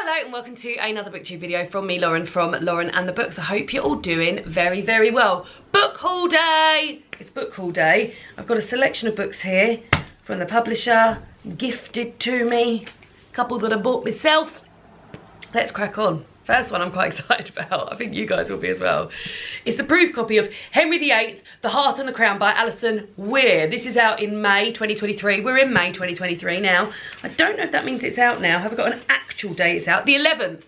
Hello and welcome to another booktube video from me, Lauren, from Lauren and the Books. I hope you're all doing very, very well. Book haul day! It's book haul day. I've got a selection of books here from the publisher, gifted to me, a couple that I bought myself. Let's crack on. First one I'm quite excited about, I think you guys will be as well. It's the proof copy of Henry VIII, The Heart and the Crown by Alison Weir. This is out in May 2023. We're in May 2023 now. I don't know if that means it's out now. Have I got an actual date it's out? The 11th.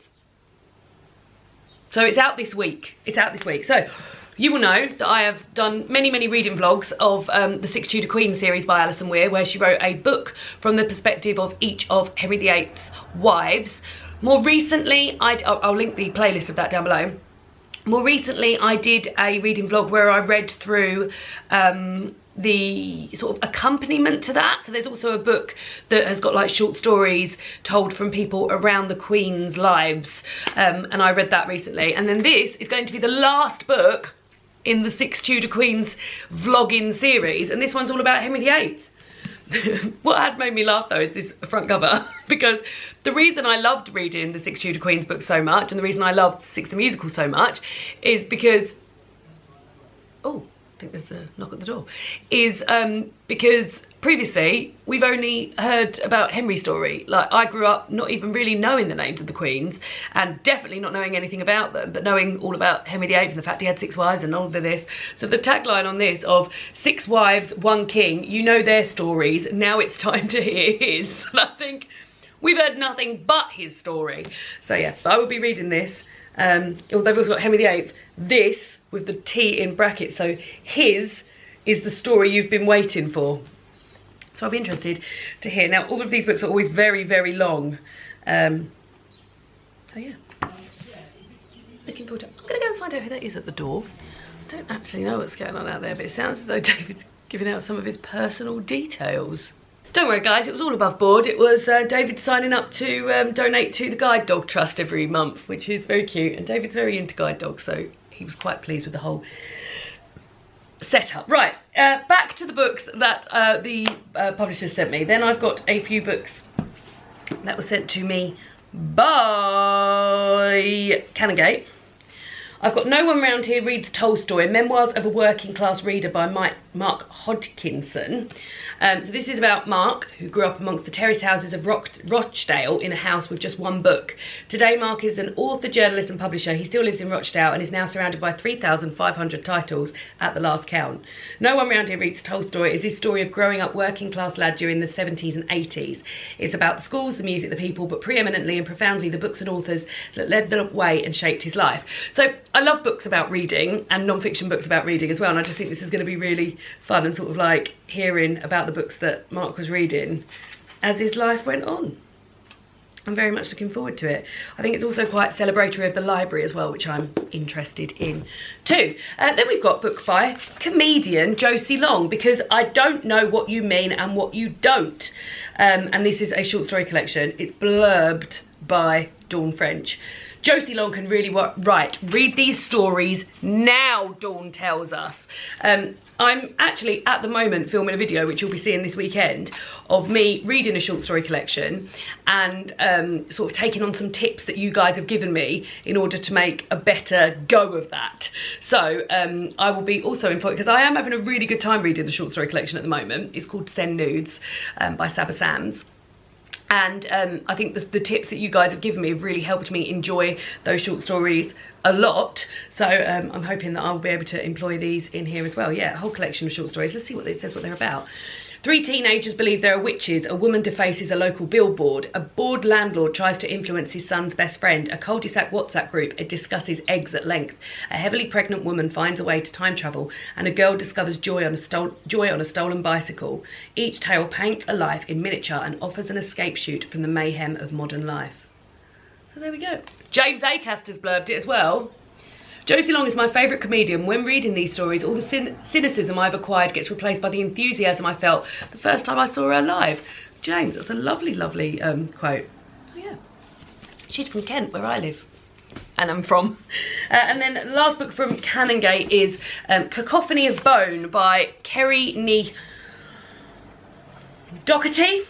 So it's out this week. It's out this week. So you will know that I have done many, many reading vlogs of the Six Tudor Queens series by Alison Weir, where she wrote a book from the perspective of each of Henry VIII's wives. More recently, I'll link the playlist of that down below. More recently, I did a reading vlog where I read through the sort of accompaniment to that. So there's also a book that has got like short stories told from people around the Queen's lives. And I read that recently. And then this is going to be the last book in the Six Tudor Queens vlogging series. And this one's all about Henry VIII. What has made me laugh though is this front cover, because the reason I loved reading the Six Tudor Queens book so much, and the reason I love Six the Musical so much, is because, oh, I think there's a knock at the door, is because previously we've only heard about Henry's story. Like, I grew up not even really knowing the names of the queens, and definitely not knowing anything about them, but knowing all about Henry VIII and the fact he had 6 wives and all of this. So the tagline on this of 6 wives, 1 king, you know their stories, now it's time to hear his. And I think we've heard nothing but his story. So yeah, I will be reading this. Although we've also got Henry VIII, this with the T in brackets, so his is the story you've been waiting for. So I'll be interested to hear. Now, all of these books are always very, very long. So yeah. Looking forward to it. I'm going to go and find out who that is at the door. I don't actually know what's going on out there, but it sounds as though David's giving out some of his personal details. Don't worry guys, it was all above board. It was David signing up to donate to the Guide Dog Trust every month, which is very cute. And David's very into guide dogs, so he was quite pleased with the whole setup. Right, back to the books that the publishers sent me. Then I've got a few books that were sent to me by Canongate. I've got No One Round Here Reads Tolstoy, Memoirs of a Working Class Reader by Mark Hodgkinson. So this is about Mark, who grew up amongst the terrace houses of Rochdale in a house with just 1 book. Today Mark is an author, journalist and publisher. He still lives in Rochdale and is now surrounded by 3,500 titles at the last count. No One Round Here Reads Tolstoy is his story of growing up working class lad during the 70s and 80s. It's about the schools, the music, the people, but preeminently and profoundly the books and authors that led the way and shaped his life. So I love books about reading and non-fiction books about reading as well, and I just think this is going to be really fun and sort of like hearing about the books that Mark was reading as his life went on. I'm very much looking forward to it. I think it's also quite celebratory of the library as well, which I'm interested in too. Then we've got a book by comedian Josie Long, Because I Don't Know What You Mean and What You Don't. And this is a short story collection. It's blurbed by Dawn French. Josie Long can really write. Read these stories now, Dawn tells us. I'm actually at the moment filming a video, which you'll be seeing this weekend, of me reading a short story collection and sort of taking on some tips that you guys have given me in order to make a better go of that. So I will be also informed, because I am having a really good time reading the short story collection at the moment. It's called Send Nudes by Saba Sams. And I think the tips that you guys have given me have really helped me enjoy those short stories a lot. So I'm hoping that I'll be able to employ these in here as well. Yeah, a whole collection of short stories. Let's see what it says, what they're about. 3 teenagers believe there are witches. A woman defaces a local billboard. A bored landlord tries to influence his son's best friend. A cul-de-sac WhatsApp group discusses eggs at length. A heavily pregnant woman finds a way to time travel, and a girl discovers joy on a stolen bicycle. Each tale paints a life in miniature and offers an escape chute from the mayhem of modern life. So there we go. James Acaster's blurbed it as well. Josie Long is my favourite comedian. When reading these stories, all the cynicism I've acquired gets replaced by the enthusiasm I felt the first time I saw her live. James, that's a lovely, lovely quote. So yeah, she's from Kent, where I live, and I'm from. And then the last book from Canongate is Cacophony of Bone by Kerry Doherty.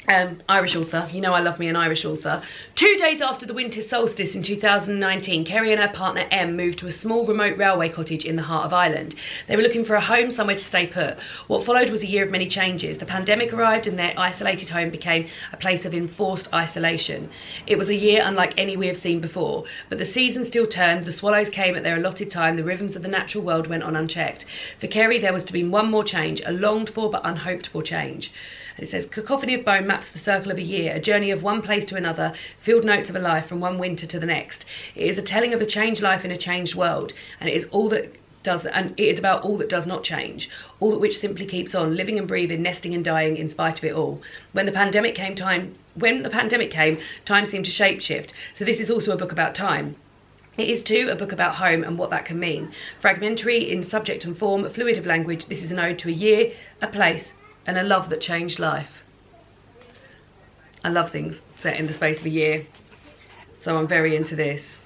Irish author. You know I love me an Irish author. 2 days after the winter solstice in 2019, Kerry and her partner Em moved to a small remote railway cottage in the heart of Ireland. They were looking for a home, somewhere to stay put. What followed was a year of many changes. The pandemic arrived and their isolated home became a place of enforced isolation. It was a year unlike any we have seen before, but the season still turned, the swallows came at their allotted time, the rhythms of the natural world went on unchecked. For Kerry there was to be one more change, a longed for but unhoped for change. It says, Cacophony of Bone maps the circle of a year, a journey of one place to another, field notes of a life from one winter to the next. It is a telling of a changed life in a changed world, and it is about all that does not change, all that which simply keeps on, living and breathing, nesting and dying in spite of it all. When the pandemic came, time seemed to shapeshift. So this is also a book about time. It is too a book about home and what that can mean. Fragmentary in subject and form, fluid of language, this is an ode to a year, a place, and a love that changed life. I love things set in the space of a year, so I'm very into this.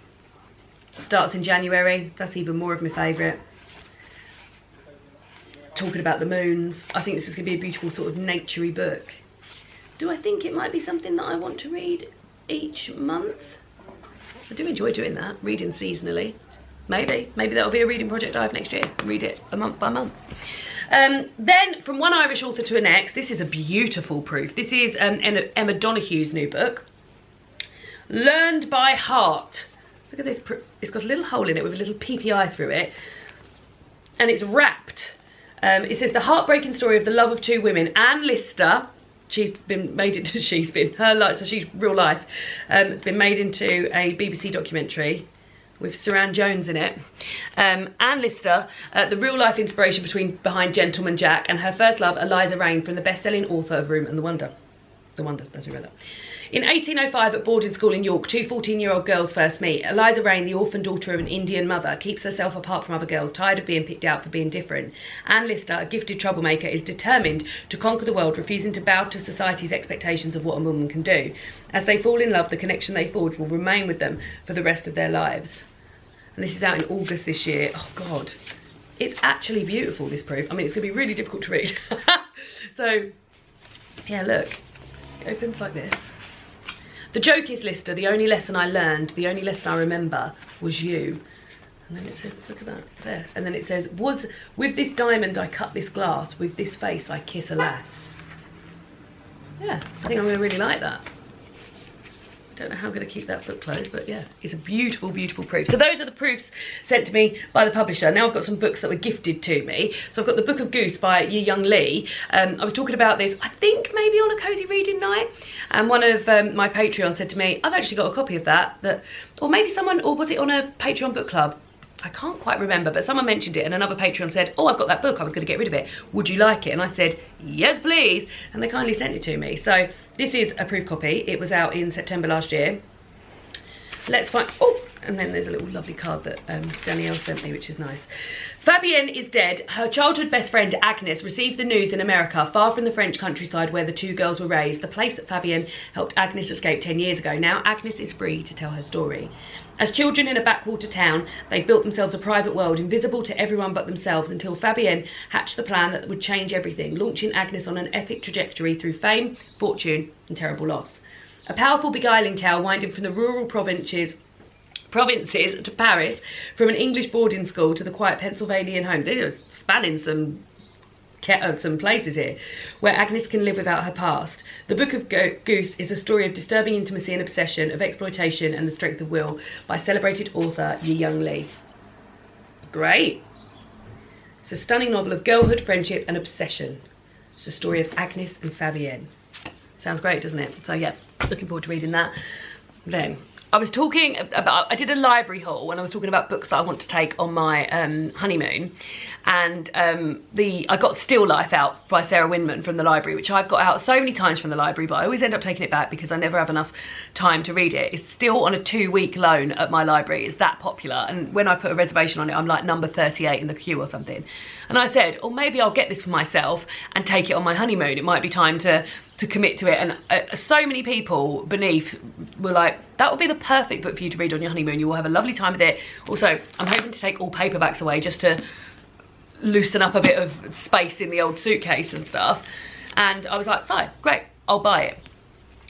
Starts in January, that's even more of my favourite. Talking about the moons. I think this is going to be a beautiful sort of naturey book. Do I think it might be something that I want to read each month? I do enjoy doing that, reading seasonally. Maybe that'll be a reading project I have next year. Read it a month by month. Then from one Irish author to the next, this is a beautiful proof. This is Emma Donahue's new book, Learned by Heart. Look at this, it's got a little hole in it with a little PPI through it, and it's wrapped. It says the heartbreaking story of the love of two women, Anne Lister. She's been made into, her life, so she's real life. It's been made into a BBC documentary with Saran Jones in it. Anne Lister, the real life inspiration behind Gentleman Jack, and her first love, Eliza Raine, from the best-selling author of Room and the Wonder. The Wonder, that's who read that. In 1805 at boarding school in York, two 14-year-old girls first meet. Eliza Raine, the orphan daughter of an Indian mother, keeps herself apart from other girls, tired of being picked out for being different. Anne Lister, a gifted troublemaker, is determined to conquer the world, refusing to bow to society's expectations of what a woman can do. As they fall in love, the connection they forge will remain with them for the rest of their lives. And this is out in August this year. Oh God, it's actually beautiful, this proof. I mean, it's gonna be really difficult to read. So, yeah, look, it opens like this. The joke is, Lister, the only lesson I learned, the only lesson I remember was you. And then it says, look at that, there. And then it says, was with this diamond I cut this glass, with this face I kiss a lass. Yeah, I think I'm gonna really like that. I don't know how I'm going to keep that book closed, but yeah, it's a beautiful, beautiful proof. So those are the proofs sent to me by the publisher. Now I've got some books that were gifted to me. So I've got the Book of Goose by Young Lee. I was talking about this, I think maybe on a cozy reading night, and one of my Patreon said to me, I've actually got a copy of that, or maybe someone, or was it on a Patreon book club? I can't quite remember, but someone mentioned it and another Patreon said, oh, I've got that book, I was going to get rid of it. Would you like it? And I said, yes, please. And they kindly sent it to me. So this is a proof copy. It was out in September last year. Let's find, oh, and then there's a little lovely card that Danielle sent me, which is nice. Fabienne is dead. Her childhood best friend, Agnes, received the news in America, far from the French countryside where the two girls were raised, the place that Fabienne helped Agnes escape 10 years ago. Now Agnes is free to tell her story. As children in a backwater town, they built themselves a private world, invisible to everyone but themselves, until Fabienne hatched the plan that would change everything, launching Agnes on an epic trajectory through fame, fortune, and terrible loss. A powerful, beguiling tale winding from the rural provinces to Paris, from an English boarding school to the quiet Pennsylvanian home. They're spanning some places here, where Agnes can live without her past. The Book of Goose is a story of disturbing intimacy and obsession, of exploitation and the strength of will, by celebrated author Young Lee. Great. It's a stunning novel of girlhood, friendship and obsession. It's the story of Agnes and Fabienne. Sounds great, doesn't it? So yeah, looking forward to reading that. Then I was talking about, I did a library haul and I was talking about books that I want to take on my honeymoon, and I got Still Life out by Sarah Winman from the library, which I've got out so many times from the library, but I always end up taking it back because I never have enough time to read it. It's still on a 2-week loan at my library. It's that popular, and when I put a reservation on it, I'm like number 38 in the queue or something. And I said, oh, maybe I'll get this for myself and take it on my honeymoon. It might be time to commit to it. And so many people beneath were like, that would be the perfect book for you to read on your honeymoon. You will have a lovely time with it. Also, I'm hoping to take all paperbacks away just to loosen up a bit of space in the old suitcase and stuff. And I was like, fine, great, I'll buy it.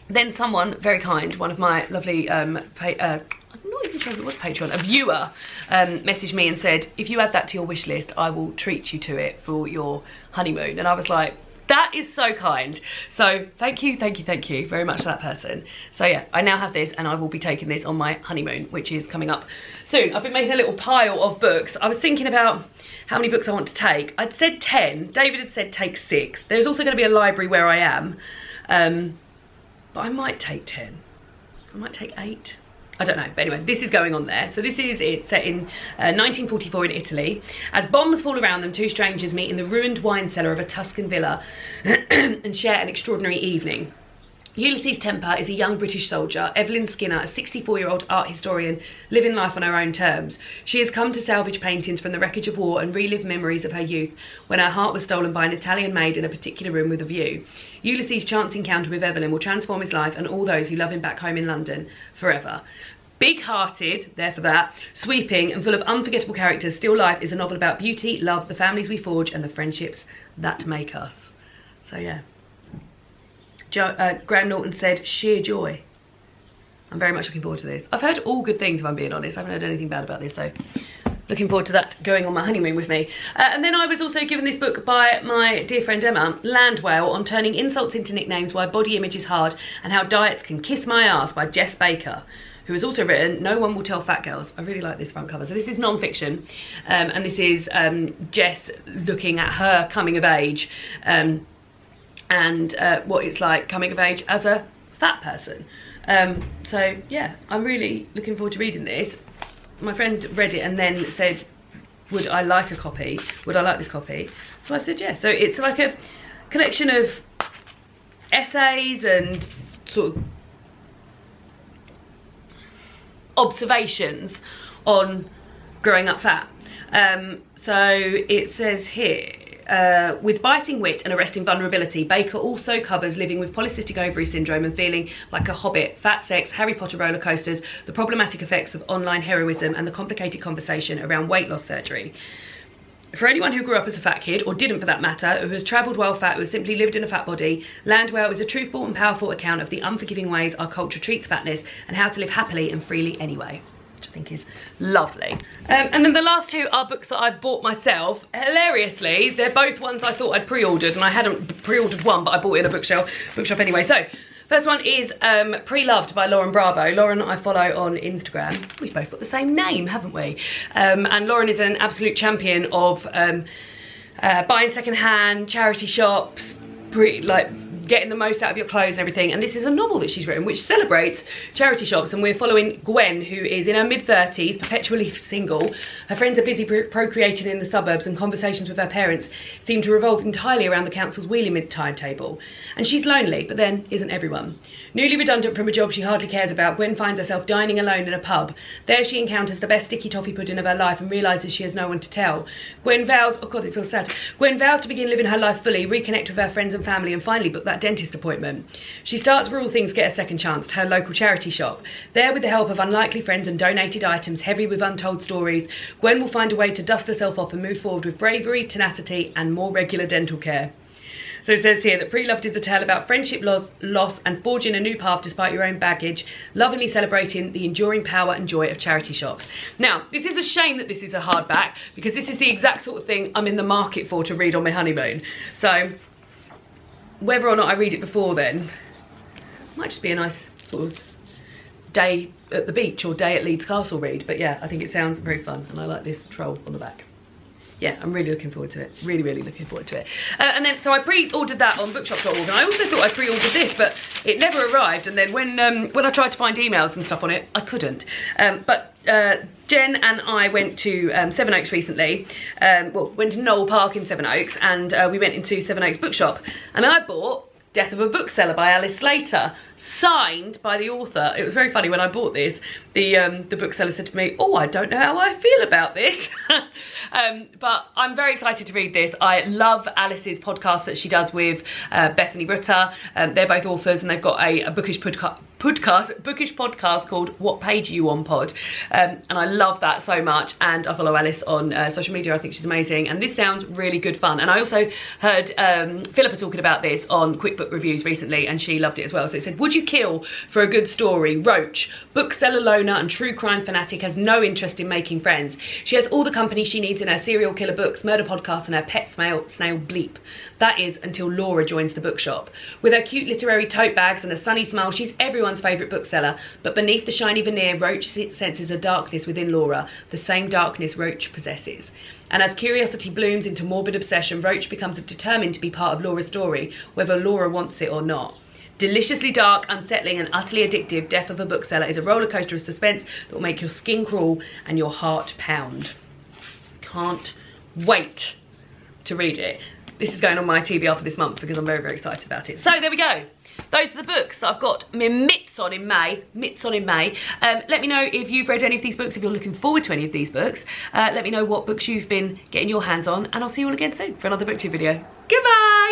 Then someone very kind, one of my lovely I'm not even sure if it was Patreon, a viewer, messaged me and said, if you add that to your wish list, I will treat you to it for your honeymoon. And I was like, that is so kind. So thank you very much to that person. So yeah, I now have this and I will be taking this on my honeymoon, which is coming up soon. I've been making a little pile of books. I was thinking about how many books I want to take. I'd said 10. David had said take 6. There's also going to be a library where I am. But I might take 10. I might take 8. I don't know, but anyway, this is going on there. So this is it, set in 1944 in Italy. As bombs fall around them, two strangers meet in the ruined wine cellar of a Tuscan villa and share an extraordinary evening. Ulysses Temper is a young British soldier. Evelyn Skinner, a 64-year-old art historian, living life on her own terms. She has come to salvage paintings from the wreckage of war and relive memories of her youth, when her heart was stolen by an Italian maid in a particular room with a view. Ulysses' chance encounter with Evelyn will transform his life and all those who love him back home in London forever. Big-hearted, there for that, sweeping and full of unforgettable characters, Still Life is a novel about beauty, love, the families we forge and the friendships that make us. So yeah. Graham Norton said, sheer joy. I'm very much looking forward to this. I've heard all good things, if I'm being honest. I haven't heard anything bad about this, so looking forward to that going on my honeymoon with me. And then I was also given this book by my dear friend Emma, Landwhale, on turning insults into nicknames, why body image is hard, and how diets can kiss my ass, by Jess Baker, who has also written No One Will Tell Fat Girls. I really like this front cover. So this is non-fiction, and this is Jess looking at her coming of age, and what it's like coming of age as a fat person. So yeah, I'm really looking forward to reading this. My friend read it and then said, would I like a copy? Would I like this copy? So I said yes. So it's like a collection of essays and sort of observations on growing up fat. So it says here, with biting wit and arresting vulnerability, Baker also covers living with polycystic ovary syndrome and feeling like a hobbit, fat sex, Harry Potter roller coasters, the problematic effects of online heroism, and the complicated conversation around weight loss surgery. For anyone who grew up as a fat kid, or didn't for that matter, who has travelled well fat, who has simply lived in a fat body, Landwhale is a truthful and powerful account of the unforgiving ways our culture treats fatness and how to live happily and freely anyway. Which I think is lovely. And then the last two are books that I've bought myself. Hilariously, they're both ones I thought I'd pre-ordered, and I hadn't pre-ordered one, but I bought it in a bookshop anyway. So, first one is Preloved by Lauren Bravo. Lauren I follow on Instagram. We've both got the same name, haven't we? And Lauren is an absolute champion of buying second-hand, charity shops, getting the most out of your clothes and everything. And this is a novel that she's written which celebrates charity shops, and we're following Gwen, who is in her mid-30s, perpetually single. Her friends are busy procreating in the suburbs, and conversations with her parents seem to revolve entirely around the council's wheeling timetable. And she's lonely, but then isn't everyone? Newly redundant from a job she hardly cares about, Gwen finds herself dining alone in a pub. There she encounters the best sticky toffee pudding of her life and realises she has no one to tell. Gwen vows, oh god, it feels sad. Gwen vows to begin living her life fully, reconnect with her friends and family, and finally book that dentist appointment. She starts where all things get a second chance, to her local charity shop. There, with the help of unlikely friends and donated items heavy with untold stories, Gwen will find a way to dust herself off and move forward with bravery, tenacity, and more regular dental care. So it says here that Preloved is a tale about friendship, loss, and forging a new path despite your own baggage, lovingly celebrating the enduring power and joy of charity shops. Now, this is a shame that this is a hardback, because this is the exact sort of thing I'm in the market for to read on my honeymoon. So whether or not I read it before then, might just be a nice sort of day at the beach or day at Leeds Castle read. But yeah, I think it sounds very fun, and I like this troll on the back. Yeah, I'm really looking forward to it. Really, really looking forward to it. And then, so I pre-ordered that on bookshop.org, and I also thought I pre-ordered this, but it never arrived. And then when I tried to find emails and stuff on it, I couldn't. But Jen and I went to Sevenoaks recently. Went to Knoll Park in Sevenoaks, and we went into Sevenoaks bookshop, and I bought Death of a Bookseller by Alice Slater, signed by the author. It was very funny when I bought this. The bookseller said to me, oh, I don't know how I feel about this. But I'm very excited to read this. I love Alice's podcast that she does with Bethany Rutter. They're both authors, and they've got a bookish bookish podcast called What Page Are You On Pod, and I love that so much, and I follow Alice on social media. I think she's amazing, and this sounds really good fun. And I also heard Philippa talking about this on Quick Book Reviews recently, and she loved it as well. So it said, would you kill for a good story? Roach, bookseller loner and true crime fanatic, has no interest in making friends. She has all the company she needs in her serial killer books, murder podcast and her pet snail Bleep. That is until Laura joins the bookshop. With her cute literary tote bags and a sunny smile, she's everyone's favourite bookseller. But beneath the shiny veneer, Roach senses a darkness within Laura, the same darkness Roach possesses. And as curiosity blooms into morbid obsession, Roach becomes determined to be part of Laura's story, whether Laura wants it or not. Deliciously dark, unsettling and utterly addictive, Death of a Bookseller is a roller coaster of suspense that will make your skin crawl and your heart pound. Can't wait to read it. This is going on my TBR for this month because I'm very, very excited about it. So there we go. Those are the books that I've got my mitts on in May. Let me know if you've read any of these books, if you're looking forward to any of these books. Let me know what books you've been getting your hands on, and I'll see you all again soon for another BookTube video. Goodbye!